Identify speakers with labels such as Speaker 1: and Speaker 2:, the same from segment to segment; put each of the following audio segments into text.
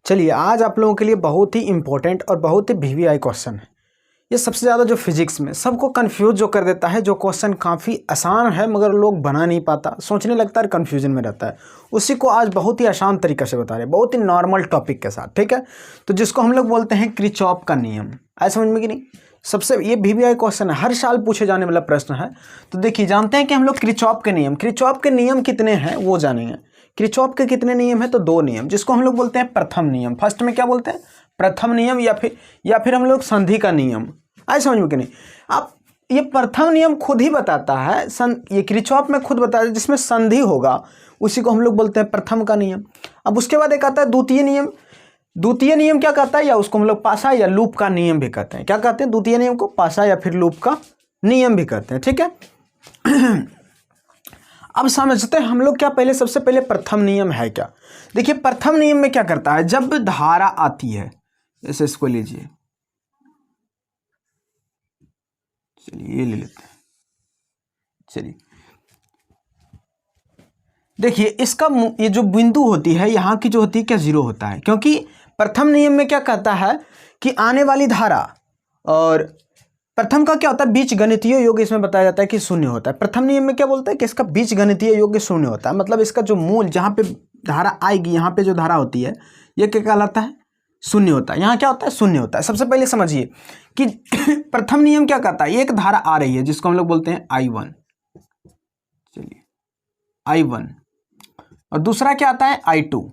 Speaker 1: चलिए आज आप लोगों के लिए बहुत ही इंपॉर्टेंट और बहुत ही वीवीआई क्वेश्चन है। ये सबसे ज़्यादा जो फिजिक्स में सबको कंफ्यूज जो कर देता है, जो क्वेश्चन काफ़ी आसान है मगर लोग बना नहीं पाता, सोचने लगता है, कन्फ्यूजन में रहता है, उसी को आज बहुत ही आसान तरीके से बता रहे हैं, बहुत ही नॉर्मल टॉपिक के साथ। ठीक है, तो जिसको हम लोग बोलते हैं किरचॉफ का नियम। आए समझ में कि नहीं? सबसे ये वीवीआई क्वेश्चन है, हर साल पूछे जाने वाला प्रश्न है। तो देखिए, जानते हैं कि हम लोग किरचॉफ के नियम कितने हैं वो जानेंगे। किरचॉफ के कितने नियम है? तो 2 नियम, जिसको हम लोग बोलते हैं प्रथम नियम। फर्स्ट में क्या बोलते हैं? प्रथम नियम, या फिर हम लोग संधि का नियम। आए समझ में कि नहीं? आप ये प्रथम नियम खुद ही बताता है, ये किरचॉफ में खुद बताता है, जिसमें संधि होगा उसी को हम लोग बोलते हैं प्रथम का नियम। अब उसके बाद एक आता है द्वितीय नियम। द्वितीय नियम क्या कहता है? या उसको हम लोग पासा या लूप का नियम भी कहते हैं। क्या कहते हैं? द्वितीय नियम को पासा या फिर लूप का नियम भी कहते हैं। ठीक है, अब समझते हैं हम लोग क्या। पहले सबसे पहले प्रथम नियम है क्या। देखिए, प्रथम नियम में क्या करता है, जब धारा आती है, जैसे इसको लीजिए, चलिए ये ले लेते हैं। चलिए देखिए, इसका ये जो बिंदु होती है यहाँ की जो होती है, क्या जीरो होता है, क्योंकि प्रथम नियम में क्या कहता है कि आने वाली धारा, और प्रथम का क्या होता है, बीज गणितीय योग इसमें बताया जाता है कि शून्य होता है। प्रथम नियम में क्या बोलता है कि इसका बीज गणितीय योग शून्य होता है, मतलब इसका जो मूल जहाँ पे धारा आएगी, यहाँ पे जो धारा होती है, ये क्या कहलाता है? शून्य होता है। यहाँ क्या होता है? शून्य होता है। सबसे पहले समझिए कि प्रथम नियम क्या कहता है, एक धारा आ रही है जिसको हम लोग बोलते हैं I1। चलिए I1, और दूसरा क्या आता है I2,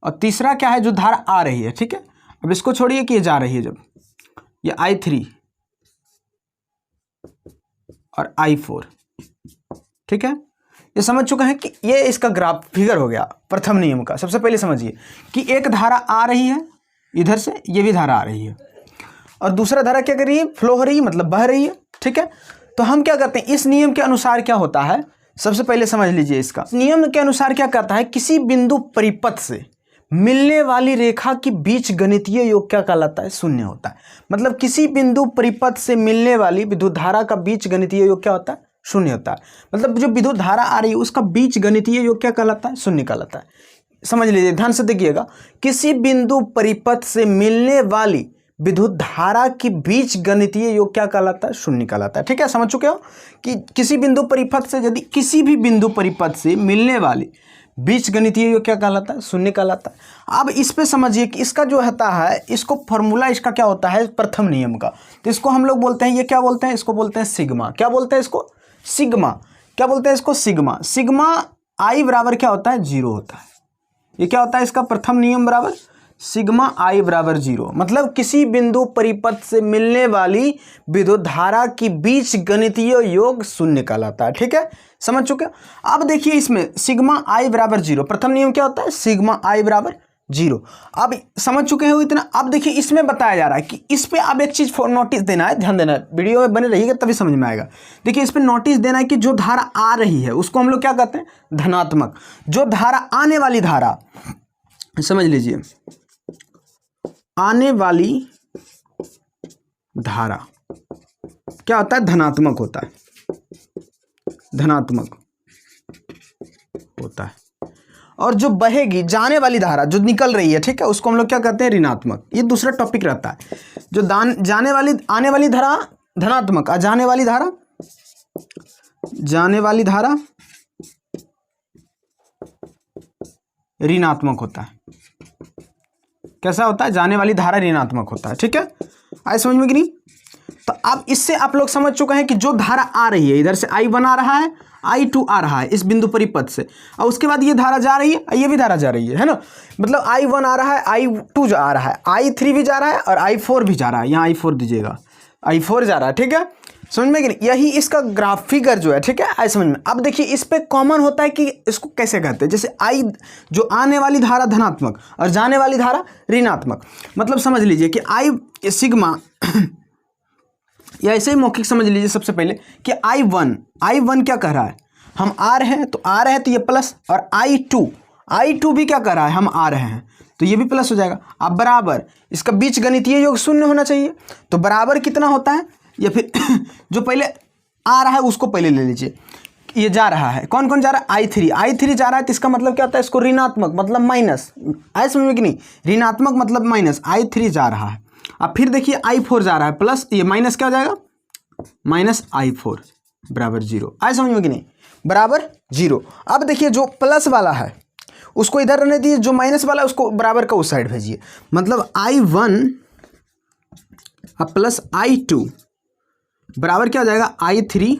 Speaker 1: और तीसरा क्या है, जो धारा आ रही है। ठीक है, अब इसको छोड़िए कि ये जा रही है, जब ये I3 और I4। ठीक है, ये समझ चुके हैं कि ये इसका ग्राफ फिगर हो गया प्रथम नियम का। सबसे पहले समझिए कि एक धारा आ रही है इधर से, ये भी धारा आ रही है, और दूसरा धारा क्या कर रही है? फ्लो हो रही है, मतलब बह रही है। ठीक है, तो हम क्या करते हैं, इस नियम के अनुसार क्या होता है, सबसे पहले समझ लीजिए। इसका नियम के अनुसार क्या कहता है, किसी बिंदु परिपथ से मिलने वाली रेखा की बीच गणितीय योग क्या कहलाता है? शून्य होता है। मतलब किसी बिंदु परिपथ से मिलने वाली विद्युत धारा का बीच गणितीय योग क्या होता है? शून्य होता है। मतलब जो विद्युत धारा आ रही है उसका बीच गणितीय योग क्या कहलाता है? शून्य कहलाता है। समझ लीजिए, ध्यान से देखिएगा, किसी बिंदु परिपथ से मिलने वाली विद्युत धारा की बीच गणितीय योग क्या कहलाता है? शून्य कहलाता है। ठीक है, समझ चुके हो कि किसी बिंदु परिपथ से, यदि किसी भी बिंदु परिपथ से मिलने वाली बीज गणितीय योग क्या कहलाता है? शून्य कहलाता है। अब इस पे समझिए कि इसका जो होता है, इसको फॉर्मूला इसका क्या होता है प्रथम नियम का, तो इसको हम लोग बोलते हैं, ये क्या बोलते हैं? इसको बोलते हैं सिग्मा। क्या बोलते हैं इसको? सिग्मा। क्या बोलते हैं इसको? सिग्मा। सिग्मा आई बराबर क्या होता है? 0 होता है। ये क्या होता है इसका प्रथम नियम बराबर? सिग्मा आई बराबर 0। मतलब किसी बिंदु परिपथ से मिलने वाली विद्युत धारा की बीच गणितीय योग शून्य कहलाता है। ठीक है, समझ चुके? अब देखिए, इसमें सिग्मा आई बराबर 0, प्रथम नियम क्या होता है? सिग्मा आई बराबर 0। अब समझ चुके हो इतना? अब देखिए, इसमें बताया जा रहा है कि इस पे अब एक चीज नोटिस देना है, ध्यान देना है, वीडियो में बने रहिएगा तभी समझ में आएगा। देखिए, इस पे नोटिस देना है कि जो धारा आ रही है उसको हम लोग क्या कहते हैं? धनात्मक। जो धारा आने वाली धारा, समझ लीजिए, आने वाली धारा क्या होता है? धनात्मक होता है। धनात्मक होता है। और जो बहेगी, जाने वाली धारा जो निकल रही है, ठीक है, उसको हम लोग क्या कहते हैं? ऋणात्मक। ये दूसरा टॉपिक रहता है। जो आने वाली धारा धनात्मक, और जाने वाली धारा ऋणात्मक होता है। कैसा होता है? जाने वाली धारा ऋणात्मक होता है। ठीक है, आए समझ में कि नहीं? तो अब इससे आप लोग समझ चुके हैं कि जो धारा आ रही है, इधर से I1 आ रहा है, I2 आ रहा है इस बिंदु परिपथ से, और उसके बाद ये धारा जा रही है, ये भी धारा जा रही है ना। मतलब I1 आ रहा है, I2 जा रहा है, I3 भी जा रहा है, और I4 भी जा रहा है। यहाँ I4 दीजिएगा, I4 जा रहा है। ठीक है, समझ में कि नहीं? यही इसका ग्राफ फिगर जो है, ठीक है, आए समझ में। अब देखिए, इस पे कॉमन होता है कि इसको कैसे कहते हैं, जैसे आई, जो आने वाली धारा धनात्मक और जाने वाली धारा ऋणात्मक। मतलब समझ लीजिए कि आई सिग्मा, या ऐसे ही मौखिक समझ लीजिए सबसे पहले कि I1 क्या कह रहा है? हम आ रहे हैं, तो ये प्लस, और I2 भी क्या कर रहा है? हम आ रहे हैं, तो ये भी प्लस हो जाएगा। अब बराबर, इसका बीच गणितीय योग शून्य होना चाहिए, तो बराबर कितना होता है? या फिर जो पहले आ रहा है उसको पहले ले लीजिए ये जा रहा है, कौन कौन जा रहा है, I3 जा रहा है, तो इसका मतलब क्या होता है, इसको ऋणात्मक मतलब माइनस, आए समझ में कि नहीं, ऋणात्मक मतलब माइनस, I3 जा रहा है। अब फिर देखिए I4 जा रहा है प्लस, ये माइनस क्या हो जाएगा, माइनस I4 बराबर 0, आए समझ में कि नहीं, बराबर 0। अब देखिए जो प्लस वाला है उसको इधर रहने दीजिए, जो माइनस वाला है उसको बराबर का उस साइड भेजिए, मतलब I1 अब प्लस I2 बराबर क्या हो जाएगा, I3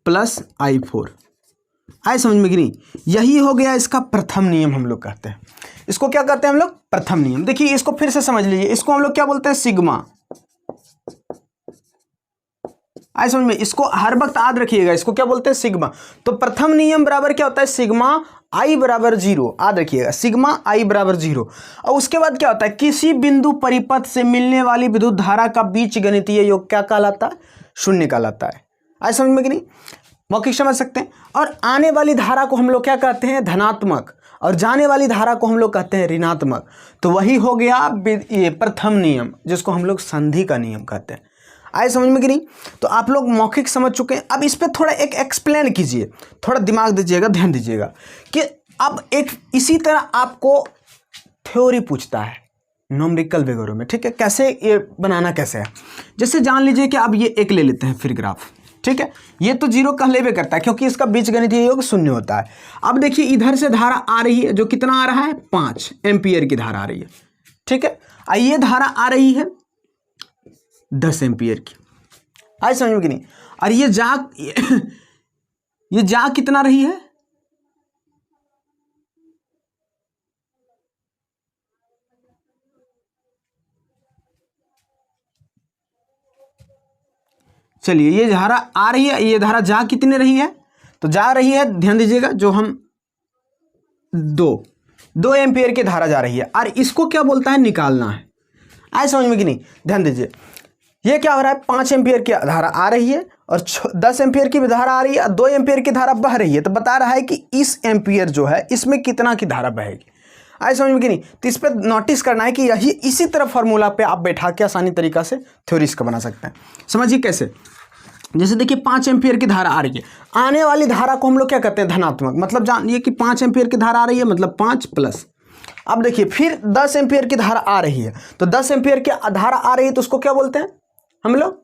Speaker 1: प्लस I4, आए समझ में कि नहीं। यही हो गया इसका प्रथम नियम, हम लोग कहते हैं इसको, क्या कहते हैं हम लोग, प्रथम नियम। देखिए इसको फिर से समझ लीजिए, इसको हम लोग क्या बोलते हैं, सिग्मा, आए समझ में, इसको हर वक्त याद रखिएगा, इसको क्या बोलते हैं, सिग्मा। तो प्रथम नियम बराबर क्या होता है, सिग्मा I बराबर 0, याद रखिएगा, सिग्मा I बराबर 0। और उसके बाद क्या होता है, किसी बिंदु परिपथ से मिलने वाली विद्युत धारा का बीजगणितीय योग क्या कहलाता है, शून्य कहलाता है, आए समझ में कि नहीं, मौखिक समझ सकते हैं। और आने वाली धारा को हम लोग क्या कहते हैं, धनात्मक, और जाने वाली धारा को हम लोग कहते हैं ऋणात्मक। तो वही हो गया ये प्रथम नियम, जिसको हम लोग संधि का नियम कहते हैं, आए समझ में कि नहीं। तो आप लोग मौखिक समझ चुके हैं। अब इस पर थोड़ा एक एक्सप्लेन कीजिए, थोड़ा दिमाग दीजिएगा, ध्यान दीजिएगा कि अब एक इसी तरह आपको थ्योरी पूछता है न्यूमेरिकल वगैरह में, ठीक है, कैसे ये बनाना कैसे है। जैसे जान लीजिए कि अब ये एक ले लेते हैं फिर ग्राफ, ठीक है, ये तो 0 कह लेवे करता है क्योंकि इसका बीजगणितीय योग शून्य होता है। अब देखिए इधर से धारा आ रही है, जो कितना आ रहा है, 5 एम्पियर की धारा आ रही है, ठीक है, और ये धारा आ रही है 10 एम्पियर की, आज समझ में कि नहीं। और ये जा कितना रही है, चलिए ये धारा आ रही है, ये धारा जा कितने रही है, तो जा रही है, ध्यान दीजिएगा, जो हम 2 एम्पियर की धारा जा रही है, और इसको क्या बोलता है, निकालना है, आए समझ में कि नहीं, ध्यान दीजिए। ये क्या हो रहा है, 5 एम्पियर की धारा आ रही है और 10 एम्पियर की भी धारा आ रही है और 2 एम्पियर की धारा बह रही है, तो बता रहा है कि इस एम्पियर जो है इसमें कितना की धारा बहेगी, आए समझ में कि नहीं। तो इस पर नोटिस करना है कि यही इसी तरह फॉर्मूला पे आप बैठा के आसानी तरीका से थ्योरीज का बना सकते हैं। समझिए कैसे, जैसे देखिए 5 एम्पियर की धारा आ रही है, आने वाली धारा को हम लोग क्या कहते हैं, धनात्मक, मतलब जानिए कि 5 एम्पियर की धारा आ रही है मतलब 5 प्लस। अब देखिए फिर 10 एम्पियर की धारा आ रही है, तो 10 एम्पियर की धारा आ रही है तो उसको क्या बोलते हैं हम लोग,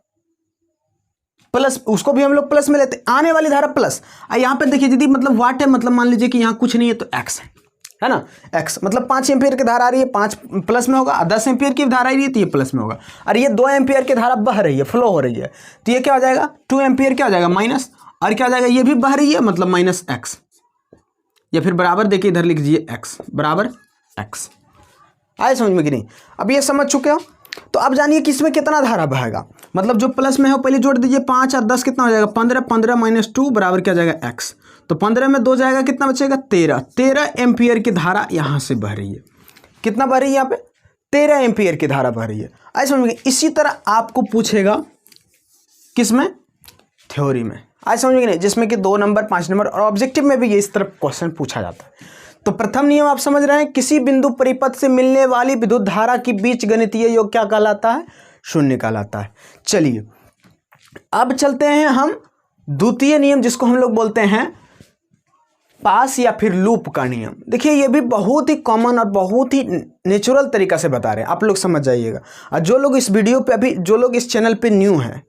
Speaker 1: प्लस, उसको भी हम लोग प्लस में लेते हैं, आने वाली धारा प्लस। यहाँ पे देखिए यदि मतलब वाट है, मतलब मान लीजिए कि यहाँ कुछ नहीं है तो एक्स है ना, एक्स मतलब 5 एम्पियर की धारा आ रही है, 5 प्लस में होगा, 10 एम्पियर की धारा आ रही है तो ये प्लस में होगा, और ये 2 एम्पियर की धारा बह रही है, फ्लो हो रही है, तो ये क्या हो जाएगा, 2 एम्पियर क्या हो जाएगा, माइनस, और क्या हो जाएगा, ये भी बह रही है मतलब माइनस एक्स, या फिर बराबर देखिए इधर लिख दीजिए एक्स बराबर एक्स, आए समझ में कि नहीं। अब ये समझ चुके हो, तो अब जानिए कि इसमें कितना धारा बहेगा, मतलब जो प्लस में है पहले जोड़ दीजिए, 5 और 10 कितना हो जाएगा, 15, 15 माइनस 2 बराबर क्या जाएगा एक्स, तो 15 में 2 जाएगा, कितना बचेगा 13 एम्पियर की धारा यहाँ से बह रही है, कितना बह रही है यहाँ पे, 13 एम्पियर की धारा बह रही है, ऐसे समझ में। इसी तरह आपको पूछेगा किसमें, थ्योरी में, आज समझ में नहीं, जिसमें कि 2 नंबर 5 नंबर और ऑब्जेक्टिव में भी ये इस तरह क्वेश्चन पूछा जाता है। तो प्रथम नियम आप समझ रहे हैं, किसी बिंदु परिपथ से मिलने वाली विद्युत धारा की बीजगणितीय योग क्या कहलाता है, शून्य कहलाता है। चलिए अब चलते हैं हम द्वितीय नियम, जिसको हम लोग बोलते हैं पास या फिर लूप का नियम। देखिए ये भी बहुत ही कॉमन और बहुत ही नेचुरल तरीका से बता रहे हैं, आप लोग समझ जाइएगा। और जो लोग इस वीडियो पे अभी, जो लोग इस चैनल पे न्यू हैं,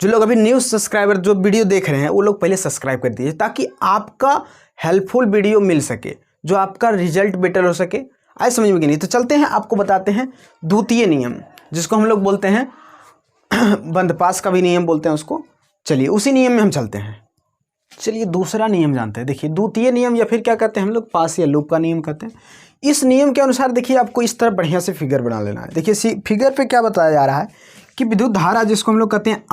Speaker 1: जो लोग अभी न्यू सब्सक्राइबर जो वीडियो देख रहे हैं, वो लोग पहले सब्सक्राइब कर दीजिए, ताकि आपका हेल्पफुल वीडियो मिल सके, जो आपका रिजल्ट बेटर हो सके, आज समझ में कि नहीं। तो चलते हैं, आपको बताते हैं द्वितीय नियम, जिसको हम लोग बोलते हैं बंद पास का भी नियम बोलते हैं उसको। चलिए उसी नियम में हम चलते हैं। चलिए दूसरा नियम जानते हैं। देखिए द्वितीय नियम या फिर क्या कहते हैं हम लोग, पास या लूप का नियम कहते हैं। इस नियम के अनुसार देखिए आपको इस तरह बढ़िया से फिगर बना लेना है। देखिए फिगर पे क्या बताया जा रहा है कि विद्युत धारा, जिसको हम लोग कहते हैं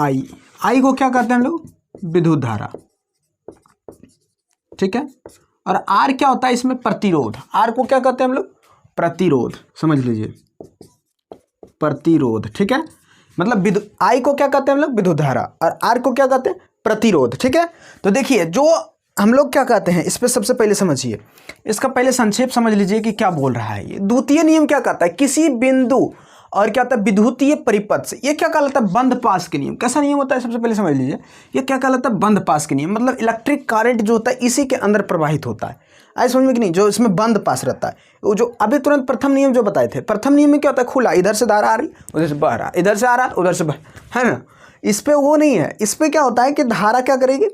Speaker 1: आई को क्या कहते हैं हम लोग, विद्युत धारा, ठीक है। और आर क्या होता है इसमें, प्रतिरोध। आर को क्या कहते हैं हम लोग, प्रतिरोध, समझ लीजिए प्रतिरोध, ठीक है। मतलब आई को क्या कहते हैं हम लोग, विद्युत धारा, और आर को क्या कहते हैं, प्रतिरोध, ठीक है। तो देखिए जो हम लोग क्या कहते हैं, इस पर सबसे पहले समझिए, इसका पहले संक्षेप समझ लीजिए कि क्या बोल रहा है ये। द्वितीय नियम क्या कहता है, किसी बिंदु और क्या होता है विद्युतीय परिपथ से। ये क्या कहलाता है बंद पास के नियम। कैसा नियम होता है सबसे पहले समझ लीजिए, ये क्या कहलाता है बंद पास के नियम, मतलब इलेक्ट्रिक करंट जो होता है इसी के अंदर प्रवाहित होता है। आई समझ में कि नहीं, जो इसमें बंद पास रहता है। वो जो अभी तुरंत प्रथम नियम जो बताए थे, प्रथम नियम में क्या होता है खुला, इधर से धारा आ रही उधर से बह रहा, इधर से आ रहा उधर से बह, है ना। इस पे वो नहीं है, इस पे क्या होता है कि धारा क्या करेगी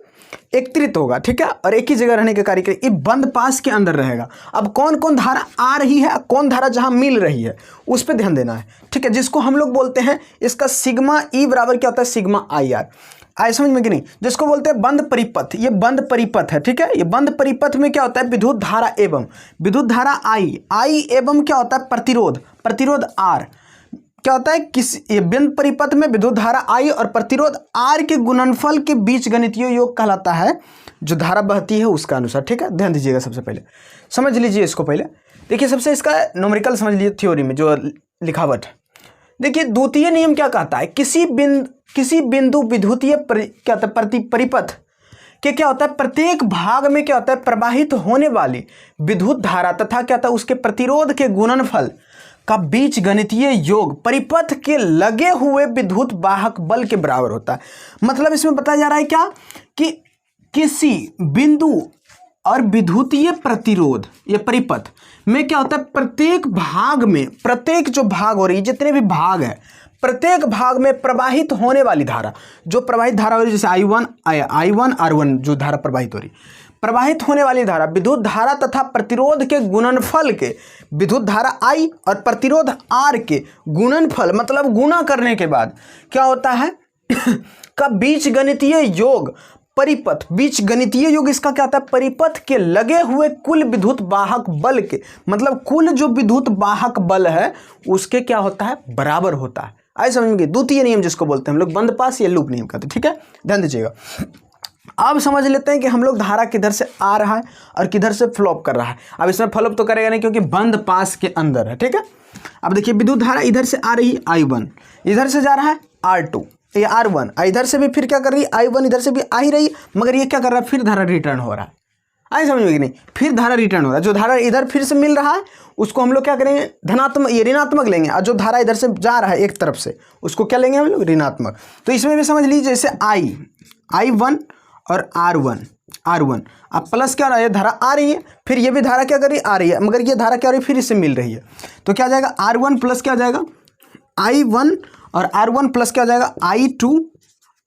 Speaker 1: एकत्रित होगा, ठीक है, और एक ही जगह रहने के कार्य करेगी, ये बंद पास के अंदर रहेगा। अब कौन कौन धारा आ रही है, कौन धारा जहां मिल रही है उस पे ध्यान देना है, ठीक है, जिसको हम लोग बोलते हैं इसका सिग्मा ई बराबर क्या होता है सिग्मा आई आर। आए समझ में कि नहीं, जिसको बोलते हैं बंद परिपथ, ये बंद परिपथ है, ठीक है। ये बंद परिपथ में क्या होता है विद्युत धारा एवं विद्युत धारा आई एवं क्या होता है प्रतिरोध आर, क्या होता है ये बंद परिपथ में विद्युत धारा आई और प्रतिरोध आर के गुणनफल के बीच गणितीय योग कहलाता है, जो धारा बहती है उसका अनुसार, ठीक है। ध्यान दीजिएगा, सबसे पहले समझ लीजिए इसको। पहले देखिए सबसे इसका न्यूमेरिकल समझ लीजिए, थ्योरी में जो लिखावट है। देखिए द्वितीय नियम क्या कहता है, किसी बिंदु विद्युतीय क्या होता है परिपथ के क्या होता है प्रत्येक भाग में क्या होता है प्रवाहित होने वाली विद्युत धारा तथा क्या होता है उसके प्रतिरोध के गुणनफल का बीच गणितीय योग परिपथ के लगे हुए विद्युत वाहक बल के बराबर होता है। मतलब इसमें बताया जा रहा है क्या कि किसी बिंदु और विद्युतीय प्रतिरोध या परिपथ में क्या होता है प्रत्येक भाग में, प्रत्येक जो भाग हो रही है जितने भी भाग है प्रत्येक भाग में प्रवाहित होने वाली धारा, जो प्रवाहित धारा हो रही है जैसे I1 R1 जो धारा प्रवाहित हो रही, प्रवाहित होने वाली धारा विद्युत धारा तथा प्रतिरोध के गुणनफल के, विद्युत धारा I और प्रतिरोध R के गुणनफल मतलब गुणा करने के बाद क्या होता है का बीच गणितीय योग परिपथ, बीच गणितीय योग इसका क्या होता है परिपथ के लगे हुए कुल विद्युत वाहक बल के, मतलब कुल जो विद्युत वाहक बल है उसके क्या होता है बराबर होता है। आइए समझेंगे द्वितीय नियम जिसको बोलते हैं हम लोग बंद पास या लूप नियम कहते हैं, ठीक है, ध्यान दीजिएगा। अब समझ लेते हैं कि हम लोग धारा किधर से आ रहा है और किधर से फ्लॉप कर रहा है। अब इसमें फ्लॉप तो करेगा नहीं क्योंकि बंद पास के अंदर है, ठीक है। अब देखिए विद्युत धारा इधर से आ रही है I1, इधर से जा रहा है R2 ये R1, इधर से भी फिर क्या कर रही है I1 इधर से भी आ ही रही है, मगर ये क्या कर रहा है फिर धारा रिटर्न हो रहा है। आइए समझ में कि नहीं, फिर धारा रिटर्न हो रहा है। जो धारा इधर फिर से मिल रहा है उसको हम लोग क्या करेंगे धनात्मक, ये ऋणात्मक लेंगे, और जो धारा इधर से जा रहा है एक तरफ से उसको क्या लेंगे हम लोग ऋणात्मक। तो इसमें भी समझ लीजिए जैसे I1 और R1 अब प्लस क्या हो रहा है धारा आ रही है, फिर ये भी धारा क्या कर रही है आ रही है, मगर ये धारा क्या हो रही है फिर इससे मिल रही है। तो क्या हो जाएगा R1 प्लस क्या हो जाएगा I1 और R1 प्लस क्या हो जाएगा I2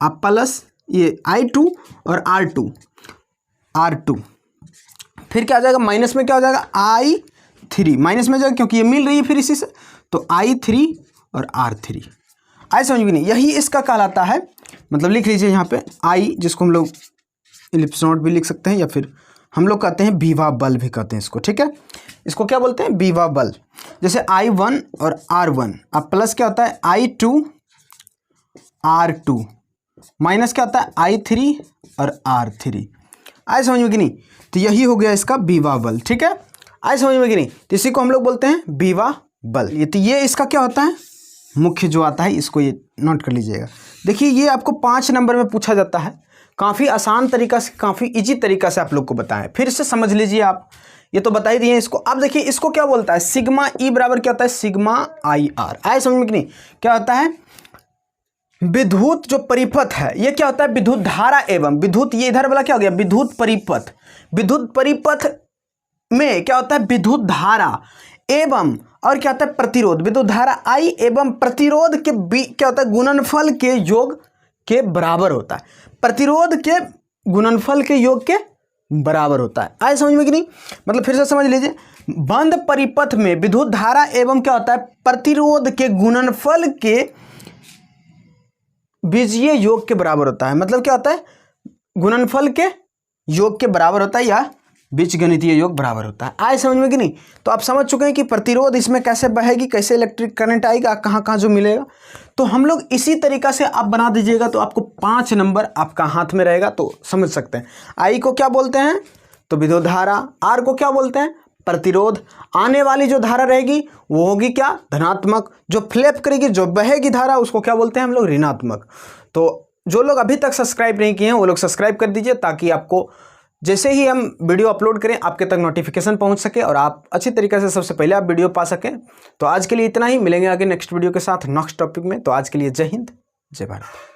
Speaker 1: अब प्लस ये I2 और R2 फिर क्या आ जाएगा माइनस में क्या हो जाएगा I3 माइनस में जाएगा क्योंकि ये मिल रही है फिर इसी से, तो I3 और R3। आई समझ में नहीं, यही इसका कहलाता है, मतलब लिख लीजिए यहाँ पे I जिसको हम लोग इलिप्स नोट भी लिख सकते हैं या फिर हम लोग कहते हैं विभव बल भी कहते हैं इसको, ठीक है। इसको क्या बोलते हैं विभव बल। जैसे I1 और R1 अब प्लस क्या होता है I2 R2 माइनस क्या होता है I3 और R3। आए समझ में कि नहीं, तो यही हो गया इसका विभव बल, ठीक है। आए समझ में कि नहीं, तो इसी को हम लोग बोलते हैं विभव बल। ये इसका क्या होता है मुख्य जो आता है, इसको ये नोट कर लीजिएगा। देखिए ये आपको 5 नंबर में पूछा जाता है, काफ़ी आसान तरीका से, काफ़ी इजी तरीका से आप लोग को बताएं, फिर से समझ लीजिए आप, ये तो बता ही दिए इसको। अब देखिए इसको क्या बोलता है सिग्मा ई बराबर क्या होता है सिग्मा आई आर। आए समझ में कि नहीं, क्या होता है विद्युत जो परिपथ है ये क्या होता है विद्युत धारा एवं विद्युत, ये इधर वाला क्या हो गया विद्युत परिपथ, विद्युत परिपथ में क्या होता है विद्युत धारा एवं और क्या होता है प्रतिरोध, विद्युत धारा आई एवं प्रतिरोध के क्या होता है गुणनफल के योग के बराबर होता है, प्रतिरोध के गुणनफल के योग के बराबर होता है। आए समझ में कि नहीं, मतलब फिर से समझ लीजिए बंद परिपथ में विद्युत धारा एवं क्या होता है प्रतिरोध के गुणनफल के बीजीय योग के बराबर होता है। मतलब क्या होता है गुणनफल के योग के बराबर होता है या बीजगणितीय योग बराबर होता है। आए समझ में कि नहीं, तो आप समझ चुके हैं कि प्रतिरोध इसमें कैसे बहेगी, कैसे इलेक्ट्रिक करंट आएगा, कहाँ कहाँ जो मिलेगा। तो हम लोग इसी तरीका से आप बना दीजिएगा तो आपको 5 नंबर आपका हाथ में रहेगा, तो समझ सकते हैं। आई को क्या बोलते हैं तो विद्युत धारा, आर को क्या बोलते हैं प्रतिरोध, आने वाली जो धारा रहेगी वो होगी क्या धनात्मक, जो फ्लैप करेगी जो बहेगी धारा उसको क्या बोलते हैं हम लोग ऋणात्मक। तो जो लोग अभी तक सब्सक्राइब नहीं किए हैं वो लोग सब्सक्राइब कर दीजिए ताकि आपको जैसे ही हम वीडियो अपलोड करें आपके तक नोटिफिकेशन पहुंच सके और आप अच्छी तरीके से सबसे पहले आप वीडियो पा सकें। तो आज के लिए इतना ही, मिलेंगे आगे नेक्स्ट वीडियो के साथ नेक्स्ट टॉपिक में। तो आज के लिए जय हिंद, जय भारत।